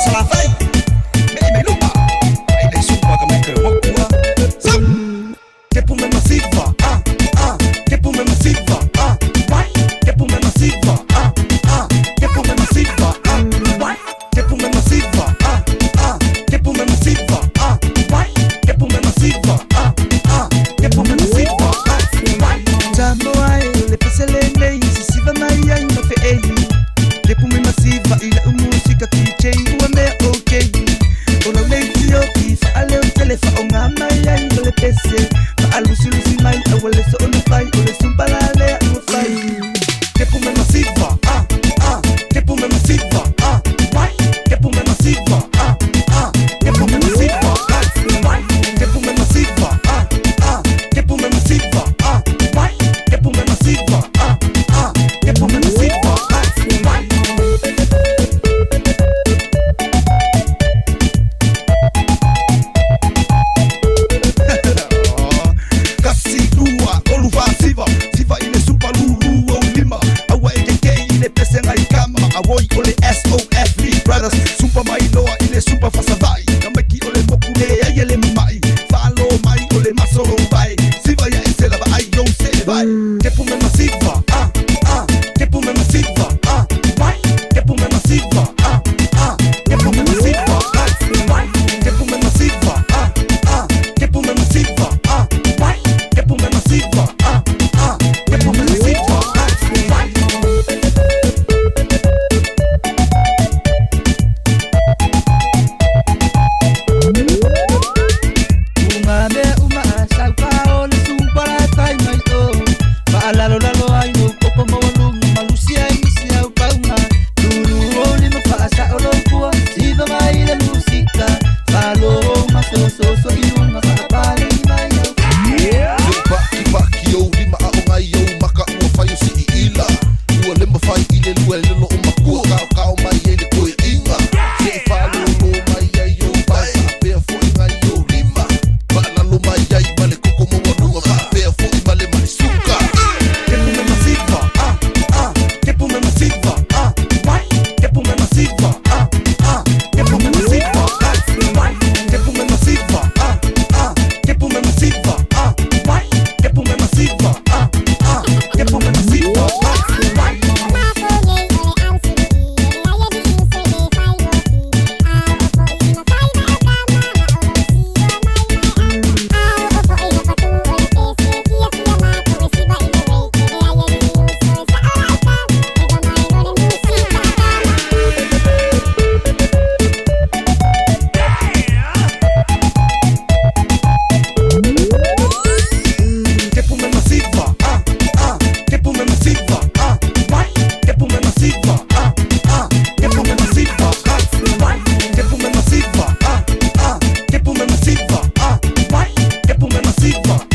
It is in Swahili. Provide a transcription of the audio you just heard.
se la fait. Mais lupa, il est super comme un cœur quoi. Ça, que pour me massiva, que pour me massiva, que pour me massiva, que pour me massiva, que pour me massiva, que pour me massiva, que pour me massiva, que pour me massiva. Jambo ai le pasele nei si va mai ai no fe ei. Que pour me massiva il musica DJ uame okay. Ono leitio ki fa ale o telefa o ngama ai le pese. Fa alusi mai awale so ono fai ole sumpalale o fai. Que pour me massiva, que pour me massiva, que pour me massiva, que pour me massiva, que pour me massiva, que pour me massiva, que pour me massiva, que pour me massiva. Avoy ole SOF brothers super mai loa ile super fasa vai namaki ole mokule ayele mai falo mai ole masolo vai siva ya isela ba ai yo se vai que pour me massiva que pour me massiva que pour me massiva que pour me massiva que pour me massiva que pour me massiva que pour me massiva que pour me massiva. Siva